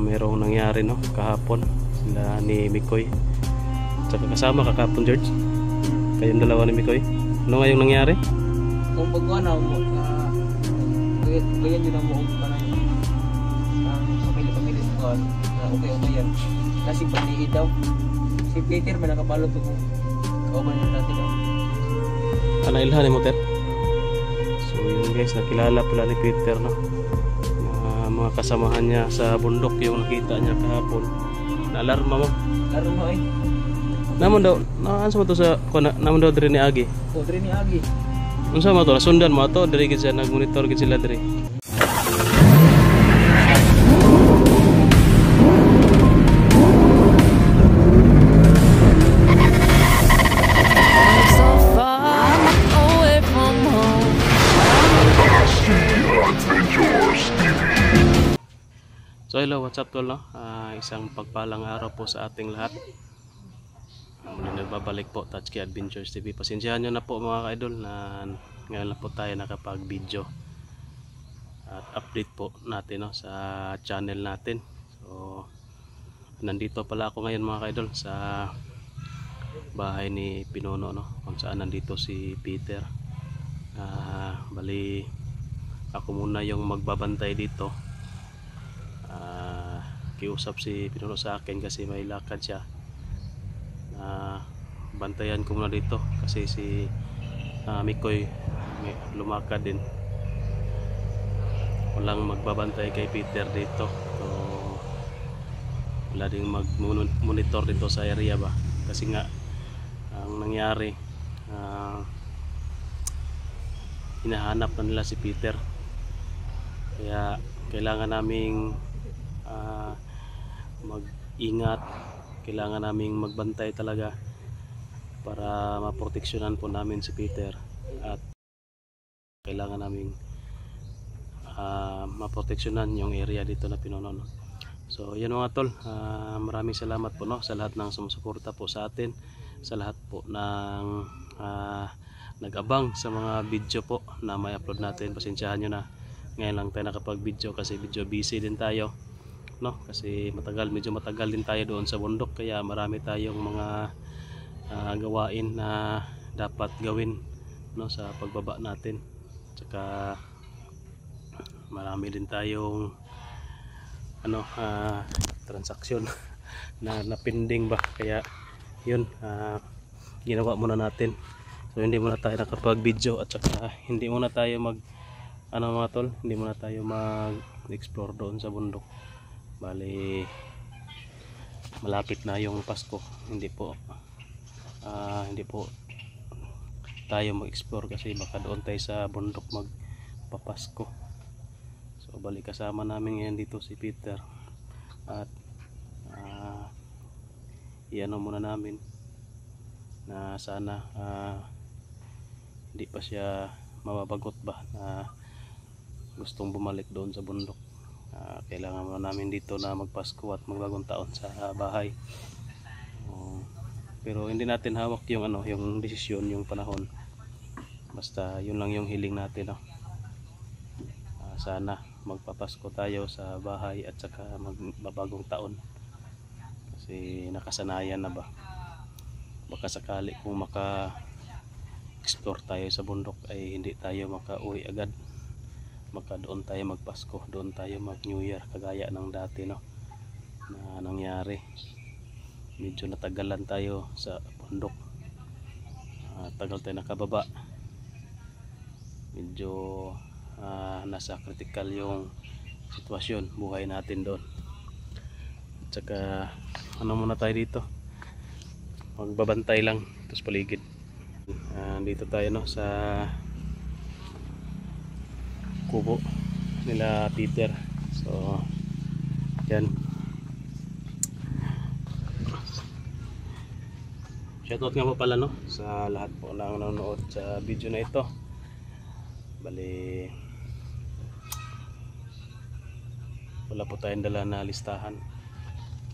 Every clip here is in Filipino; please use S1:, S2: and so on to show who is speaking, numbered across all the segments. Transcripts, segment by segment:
S1: merong nangyari no kahapon, sila ni Mikoy. Tsaka kasama ka kahapon, George. Kayong dalawa ni Mikoy. Ano nga yung nangyari?
S2: Kung pagkuhan mo, ganyan yun ang mo pa na yun. Pamili ko, okay yan. Kasi pagdiid daw. Si Peter may nakapalo ito mo. Kauban yun natin daw.
S1: Ilhan mo, Ter. So yun guys, nakilala pala ni Peter no. Mga kasamahan niya sa bundok yung nakita niya kahapon. Naalarma mo?
S2: Alarma ay.
S1: Naman daw, naansa mo to sa naman daw diri ni Agi.
S2: O diri ni Agi.
S1: Unsa mo to? Sundan mo to diri gid siya nagmonitor gid sila diri. So hello, what's up tol no? Isang pagpalang araw po sa ating lahat. Muli nagbabalik po Tatsuki Adventures TV. Pasensyahan nyo na po mga ka-idol na ngayon lang po tayo nakapag-video at update po natin no, sa channel natin. So nandito pala ako ngayon mga ka-idol sa bahay ni Pinuno no, kung saan nandito si Peter. Bali ako muna yung magbabantay dito. Kiusap si Pinuno sa akin kasi may lakad siya. Bantayan ko muna dito kasi si Mikoy lumakad din. Walang magbabantay kay Peter dito. So wala ding mag-monitor dito sa area ba. Kasi nga ang nangyari hinahanap na nila si Peter. Kaya kailangan naming mag-ingat, kailangan naming magbantay talaga para maproteksyonan po namin si Peter at kailangan naming maproteksyonan yung area dito na Pinuno no? So yan mga tol, maraming salamat po no, sa lahat ng sumusuporta po sa atin, sa lahat po ng nag-abang sa mga video po na may upload natin. Pasensyahan nyo na ngayon lang tayo nakapag video kasi video busy din tayo no, kasi medyo matagal din tayo doon sa bundok, kaya marami tayong mga gawain na dapat gawin no sa pagbaba natin. Tsaka marami din tayong transaksyon na napinding ba, kaya yun ginawa muna natin. So hindi muna tayo nakapag video at saka hindi muna tayo mga tol, hindi muna tayo mag-explore doon sa bundok. Bali malapit na yung Pasko, hindi po tayo mag-explore kasi baka doon tayo sa bundok magpapasko. So bali kasama namin ngayon dito si Peter at iano muna namin na sana hindi pa siya mababagot ba na gustong bumalik doon sa bundok. Kailangan muna namin dito na magpasko at magbagong taon sa bahay. Pero hindi natin hawak yung yung desisyon, yung panahon. Basta yun lang yung hiling natin no? Sana magpapasko tayo sa bahay at saka magbabagong taon. Kasi nakasanayan na ba. Baka sakali kung maka-explore tayo sa bundok ay hindi tayo maka-uwi agad. Maka doon tayo magpasko, doon tayo mag New Year kagaya ng dati no na nangyari. Medyo natagalan tayo sa bundok, tagal tayo nakababa, medyo nasa critical yung sitwasyon buhay natin doon. At saka muna tayo dito, magbabantay lang tapos paligid. Dito tayo no sa kubo nila Peter. So yan, shoutout nga po pala no sa lahat po na nanonood sa video na ito. Bali wala po tayong dala na listahan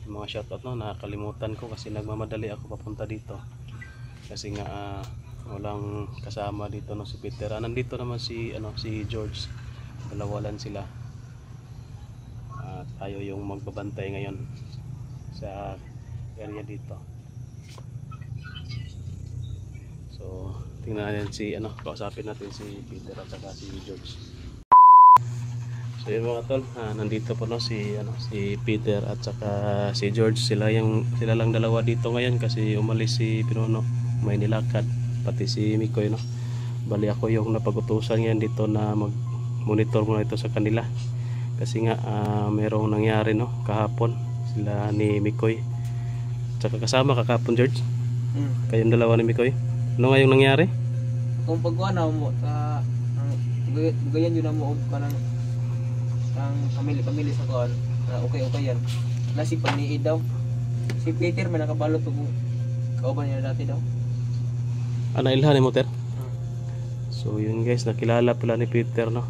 S1: yung mga shoutout no, nakakalimutan ko kasi nagmamadali ako papunta dito kasi nga walang kasama dito no si Peter. Nandito naman si si George, dalawa lang sila at tayo yung magbabantay ngayon sa area dito. So tingnan natin si kausapin natin si Peter at saka si George. So yun mga tol, nandito po si Peter at saka si George. Sila lang dalawa dito ngayon kasi umalis si Pinuno, may nilakad, pati si Mikoy Bali ako yung napag-utusan ngayon dito na mag-monitor muna ito sa kanila. Kasi nga merong nangyari kahapon, sila ni Mikoy. Tsaka kasama kakapon George. Kayong dalawa ni Mikoy. Ano nga yung nangyari?
S2: Kung pagkuha na mo gayan yun na mo kanang pamili sa kuan okay yan. Si paniid daw. Si Peter may nakabalot og kauban niya dati daw.
S1: Ana ilhan ni motor. So yun guys, nakilala pala ni Peter na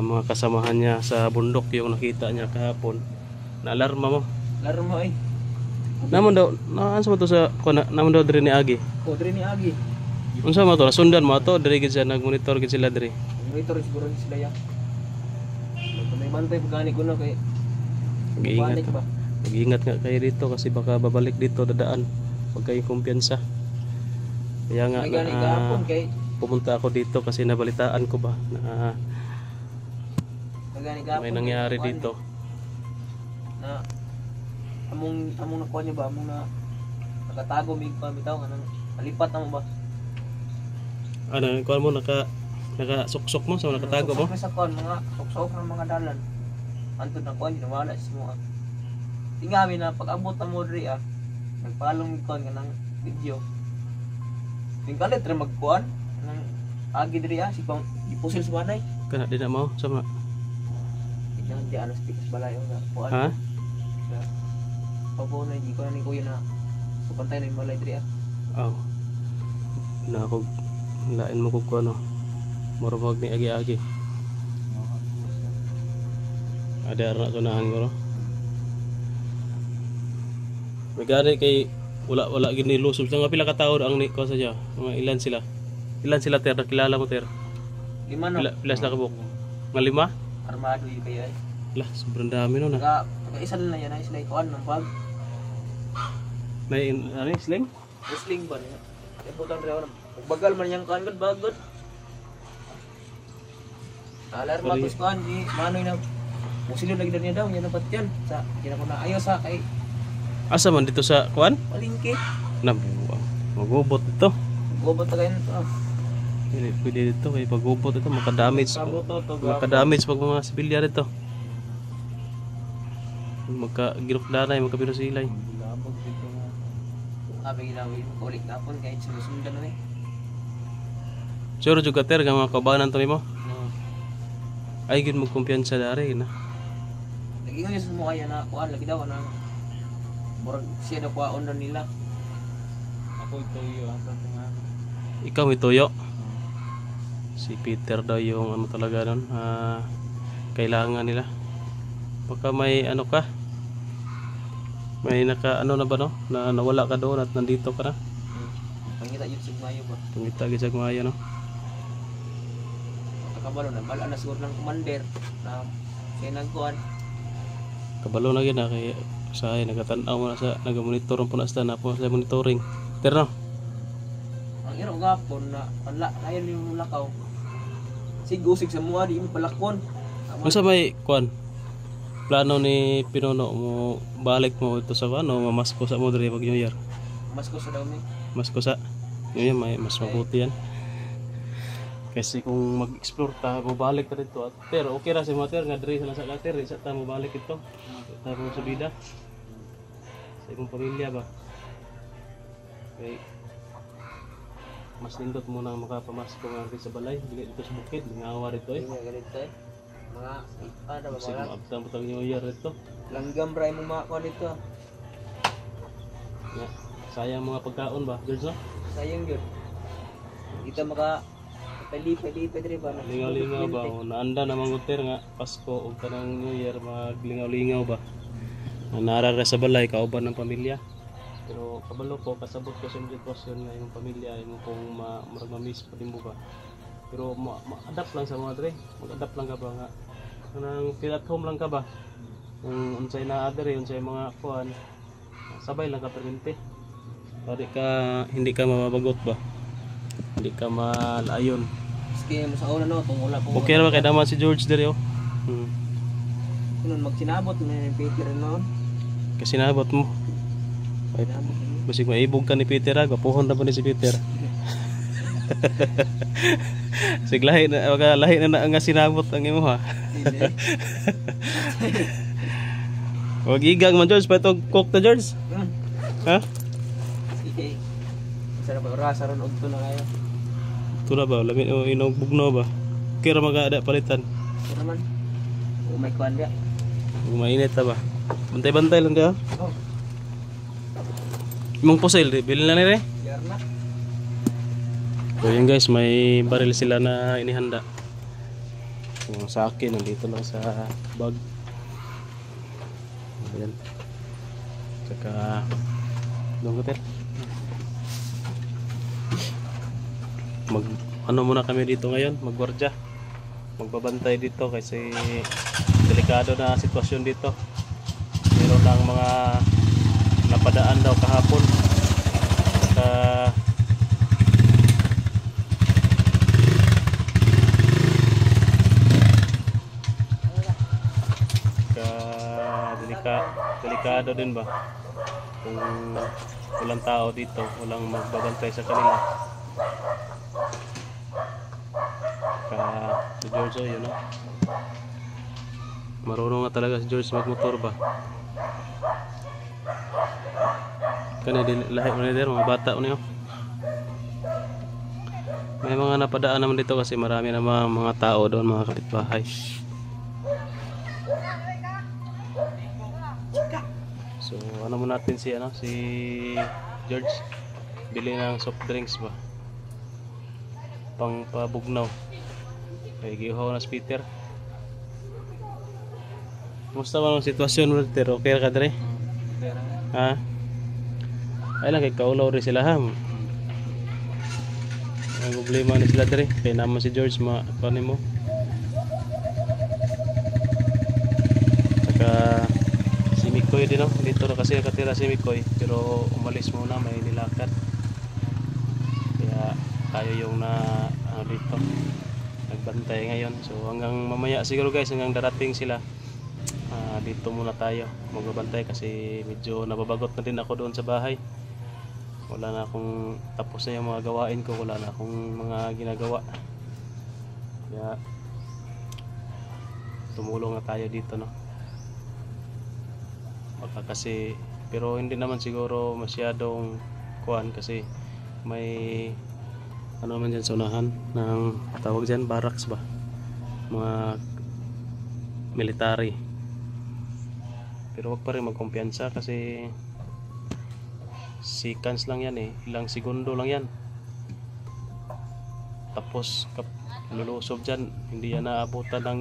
S1: mga kasamahan niya sa bundok yung nakita niya kahapon. Na alarma mo.
S2: Alarma ay.
S1: Namon daw, naan sa mo to sa namon daw diri ni Agi.
S2: Ko diri ni Agi.
S1: Unsa mo to? Sundan mo to diri gid siya nagmonitor gid sila diri.
S2: Monitor siguro sila ya. May bantay pagani ko na kay
S1: mag-iingat ba? Mag-iingat nga kayo dito kasi baka babalik dito dadaan pag kayo kumpiyansa. Kaya nga pumunta ako dito kasi nabalitaan ko ba na may nangyari dito.
S2: Na among nakuha niya ba nakatago mig pamitaw nga nalipat na mo ba?
S1: Ano, kuha mo nakasuksok mo sa nakatago mo?
S2: Sa kuha mga suksok ng mga dalan. Antod na kuha nawala si mo. Tingami na pag-abot na mo diri nagpalong mig kuha nga ng video. Tingkalit ra magkuan nang agi diri si pang ipusil sa banay.
S1: Kana di na mo sama.
S2: Tingnan di anas pikas balay nga kuan.
S1: Ha?
S2: Pabo na di ko na ni kuya na pantay na yung balay diri
S1: Oh. Na ako lain mo ko Morobog ni agi-agi. Ada anak ko na hanggo. Magari kay wala gini lusob sa nga pila ka tawo ang ni ko sa siya. Mga ilan sila? Ilan sila ter nakilala mo ter?
S2: 5 no.
S1: Pilas na kabuk. Nga 5?
S2: Armado yung kaya ay.
S1: Lah, sobrang dami no na.
S2: Isa na yan ay sila ikuan ng bag.
S1: May sling?
S2: Sling ba niya? Kaya putang rin ako. Bagal man yung kuan gud bagod. Alarma ko kuan di manoy na musilo lagi niya daw niya dapat yan. Sa kina ko na ayo sa kay
S1: Asa man dito sa kuan?
S2: palengke.
S1: Nabuwang. Magubot ito.
S2: Gobot ta kayo to.
S1: Pwede dito kay pagubot ito makadamage. Makadamage pag mga sibilya dito. Magka-girok-danay, magka-pirosilay.
S2: Labog dito nga. Sabi ginawin, ulit kapon kahit sinusundan na eh.
S1: Sure juga ter, mga kaubanan to mo? Ay, gin mo kumpiyansa dari na.
S2: Lagi ko sa mukha yan na kuhan, lagi daw na murag siya na kuhaon na nila. Ako ituyo ang tatungan.
S1: Ikaw ituyo? Si Peter daw yung talaga nun, kailangan nila. Baka may ka? May na ba na nawala ka doon at nandito ka na?
S2: Pangita yun sa Mayo ba?
S1: Pangita yun sa Mayo
S2: Kabalo na, bala na siguro ng commander na siya nagkuhan.
S1: Kabalo na yun kay usahay, nagatanaw mo na sa nag-monitor po na sa monitoring. Pero
S2: ang iro gapon na layan yung lakaw. Sigusig sa mua, di mo palakpon.
S1: Kung sa may kuan, plano ni Pinuno mo balik mo ito sa mamasko sa mo diri pag New Year.
S2: Masko sa daw ni.
S1: Masko sa New Year, mas mabuti yan. Kasi kung mag-explore ta, mabalik ka dito. Pero okay ra si Mater nga diri sa Kater, isa ta mabalik ito. Ta mo sa bida. Sa imong pamilya ba. Okay. Mas nindot mo nang makapamasko nga sa balay, dili dito sa bukid, ngawa rito eh.
S2: Ganito eh. Mga ada ba
S1: kasi maabtang putang New Year dito.
S2: Langgam ra mo mako dito.
S1: Ya, sayang mga pagkaon ba, George no?
S2: Sayang gyud. Kita maka pali-pali diri ba?
S1: Lingaw-lingaw ba? O, naanda na manguter nga Pasko o kanang New Year maglingaw-lingaw ba? Narara sa balay kauban ng pamilya. Pero kabalo ko kasabot ko sa sitwasyon nga yung pamilya yung kung ma-miss pa din mo ba. Pero ma-adapt lang sa mga dre. Mag-adapt lang ka ba nga. Kanang feel at home lang ka ba? Kung unsay naa diri, unsay mga kuan, sabay lang ka permente. Hindi ka mababagot ba? Hindi ka malayon.
S2: Maski mo sa una no, kung wala po.
S1: Okay ra ba kay naman si George diri oh.
S2: Nun magsinabot na ni Peter noon.
S1: Kasi nabot mo. Ay,
S2: Sinabot niya.
S1: basig maibog ka ni Peter ah, gapuhon na ba ni si Peter? Sig lahi na nga sinabot ang imo ha.
S2: Hindi.
S1: Wag igang man George, pa itong cook na George. Ha?
S2: Sige. Sarap ba rasa ron og na kayo.
S1: Ito na ba? Lamin o inog bugno ba? Kira mag-ada palitan.
S2: Ito naman. May kuan dia.
S1: Kung mainit na ba? Bantay-bantay lang dia.
S2: Oh.
S1: Imong pusil, bilhin na nire.
S2: Yar na.
S1: So yun guys, may baril sila na inihanda. Yung sa akin, nandito lang sa bag. Ayan. Saka, doon ko ano muna kami dito ngayon, magwardya. Magbabantay dito kasi delikado na sitwasyon dito. Meron lang mga napadaan daw kahapon. Saka delikado din ba kung walang tao dito, walang magbabantay sa kanila. Si George oh, yun oh. Marunong nga talaga si George magmotor ba. Kani lahi mo nila mga bata mo niyo. May mga napadaan naman dito kasi marami na mga tao doon, mga kapitbahay. So ano mo natin si George bili ng soft drinks ba pang pabugnaw kay gihaw na si Peter. Kumusta man ang sitwasyon mo Peter? Okay ka dre? Ha? Ay lang kay kaulaw rin sila ha. Ang problema ni sila dre kay naman si George paano mo saka si Mikoy din no? Dito na kasi nakatira si Mikoy pero umalis muna, may nilakad kaya tayo yung dito nagbantay ngayon. So hanggang mamaya siguro guys, hanggang darating sila dito muna tayo magbabantay kasi medyo nababagot na din ako doon sa bahay. Wala na akong tapos na yung mga gawain ko, wala na akong mga ginagawa kaya tumulong na tayo dito no. Baka kasi pero hindi naman siguro masyadong kuan kasi may ano naman dyan sa unahan ng tawag dyan, barracks ba, mga military. Pero wag pa rin magkumpiyansa kasi seconds lang yan eh, ilang segundo lang yan tapos lulusob dyan, hindi yan naabutan ng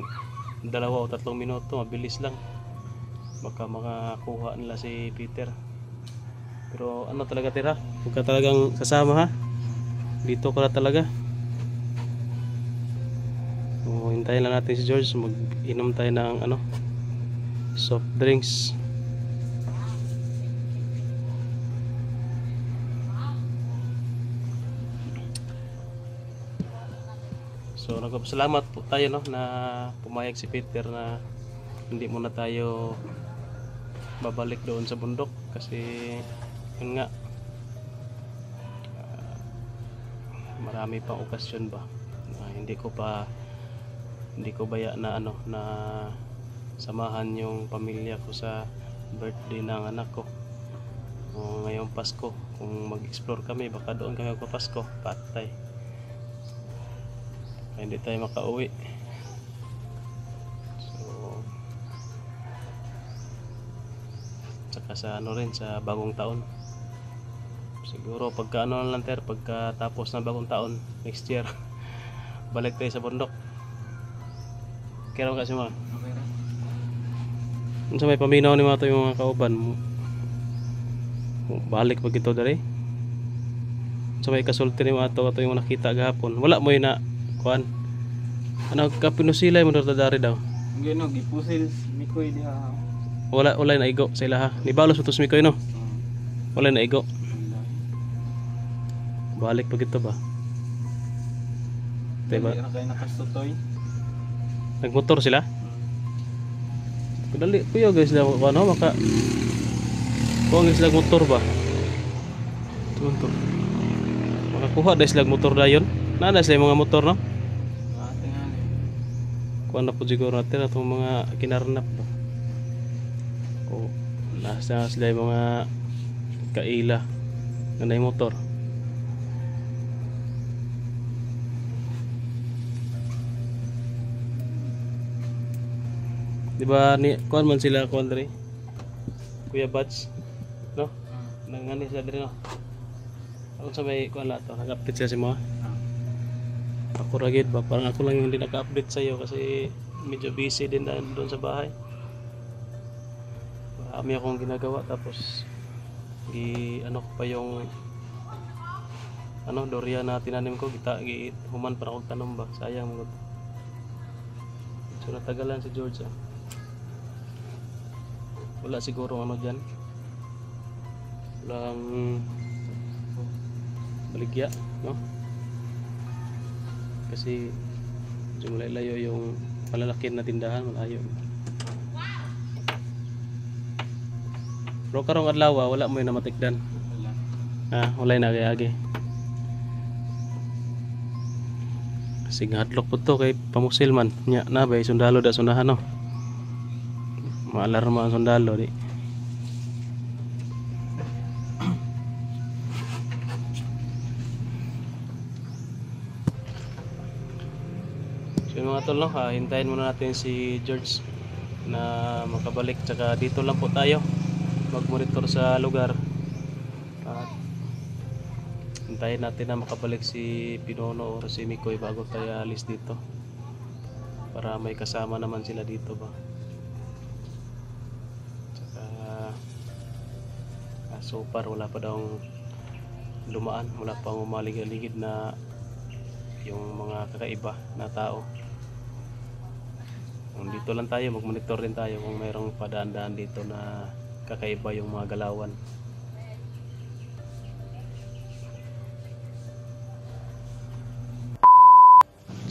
S1: 2 o 3 minuto, mabilis lang baka makakuha nila si Peter. Pero ano talaga tira, huwag ka talagang sasama ha, dito ko na talaga. So, hintayin lang natin si George, mag-inom tayo ng soft drinks. So nagpapasalamat po tayo no, na pumayag si Peter na hindi muna tayo babalik doon sa bundok kasi yun nga marami pang okasyon ba hindi ko baya na na samahan yung pamilya ko sa birthday ng anak ko ngayong Pasko. Kung mag-explore kami baka doon kami magpapasko, patay hindi tayo makauwi. So saka sa rin sa bagong taon siguro pagka lang pagka tapos ng bagong taon next year balik tayo sa bundok. Kaya kasi mga sa may paminaw ni mga to yung mga kauban balik pag ito dari sa may kasulti ni mga to yung nakita gahapon wala mo yun na kuan kapinusilay mo dari daw
S2: gino gipusil Mikoy diha
S1: wala na igo sa ilaha. Nibalos mo to sa Mikoy no. Wala na igo. Balik pa gito ba? Diba?
S3: Dali na kayo nakastutoy.
S1: Nagmotor sila? Dali kuya guys na ano maka kuha guys lag motor ba? Motor. Makakuha guys lag motor dayon. Nana sila yung mga motor no?
S3: Tingnan.
S1: Kuha na po siguro natin atong mga kinarnap ba? O nasa sila yung mga kaila na yung motor. Diba ni kuan man sila kuan diri? Kuya Bats, no? Nangani sila diri no. Ako sa may kuan la to, nag-update sila si mo. Ako ra gid ba, parang ako lang yung hindi naka-update sa iyo kasi medyo busy din na doon sa bahay. Marami akong ginagawa tapos ano ko pa yung durian na tinanim ko human para akong tanom ba, sayang mo. So natagalan si George ah. Wala siguro dyan walang baligya no kasi yung layo yung malalaki na tindahan malayo pero karong adlaw wala mo yung namatikdan wala na kayagi kasi hadlok po to kay pamusil man nya na bay sundalo da sunahan no maalarma ang sundalo di. So mga tol no, hintayin muna natin si George na makabalik tsaka dito lang po tayo mag-monitor sa lugar at hintayin natin na makabalik si Pinono o si Mikoy bago tayo alis dito para may kasama naman sila dito ba. So far wala pa daw lumaan, wala pang umalig-aligid na yung mga kakaiba na tao. Kung dito lang tayo, mag-monitor din tayo kung mayroong padaan-daan dito na kakaiba yung mga galawan.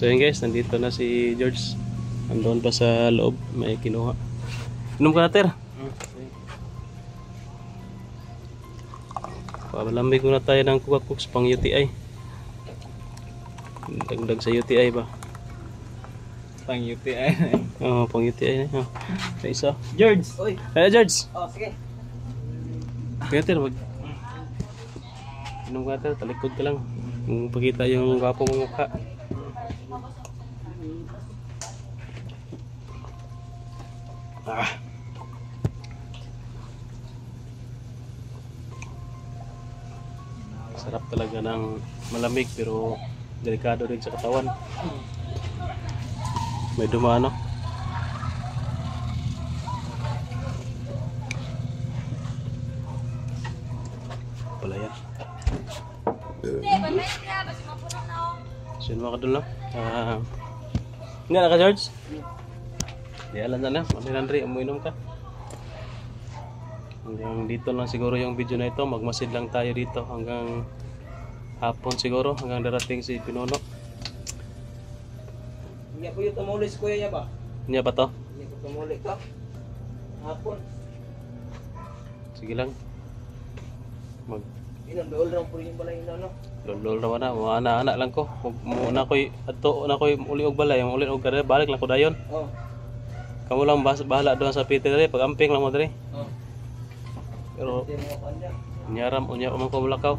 S1: So yun guys, nandito na si George. Andun pa sa loob, may kinuha. Inom ka na ter? Palamig muna tayo ng Coca-Cola pang UTI. Dagdag sa UTI ba?
S3: Pang UTI.
S1: Oo, pang UTI na. Sa isa.
S3: George!
S2: Oy.
S1: Hey George!
S2: Oh, sige.
S1: Kaya ter, inom ka ter, talikod ka lang. Pakita yung gwapo mong mukha. Sarap talaga ng malamig pero delikado rin sa katawan. May dumano. Pala yan. So yun mga kadul no. Nga na ka George? Di alam na na. Mami Landry, umuinom ka. Hanggang dito lang siguro yung video na ito. Magmasid lang tayo dito hanggang hapon siguro. Hanggang darating si Pinono.
S2: Hindi po yung tumulis kuya niya ba?
S1: Niya ba to?
S2: Hindi po tumulis ka. Hapon.
S1: Sige lang.
S2: Inang lang po yung balay na no?
S1: Lol naman na. Mga anak-anak lang ko. Muna ko'y ato na ko'y uli og balay. Yung uli og karera. Balik lang ko dayon.
S2: Oh.
S1: Kamu lang bahala doon sa Peter dali. Pag amping lang mo dali.
S2: Oh.
S1: Pero
S2: Hindi mo kanya.
S1: unya man ko mulakaw.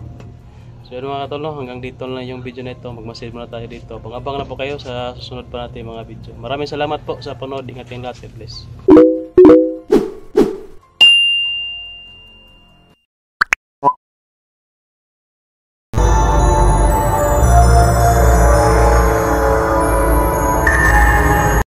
S1: So yun mga katol no, hanggang dito lang yung video na ito. Magmasave muna tayo dito. Pang-abang na po kayo sa susunod pa natin mga video. Maraming salamat po sa panood. Ingat kayong lahat. God bless.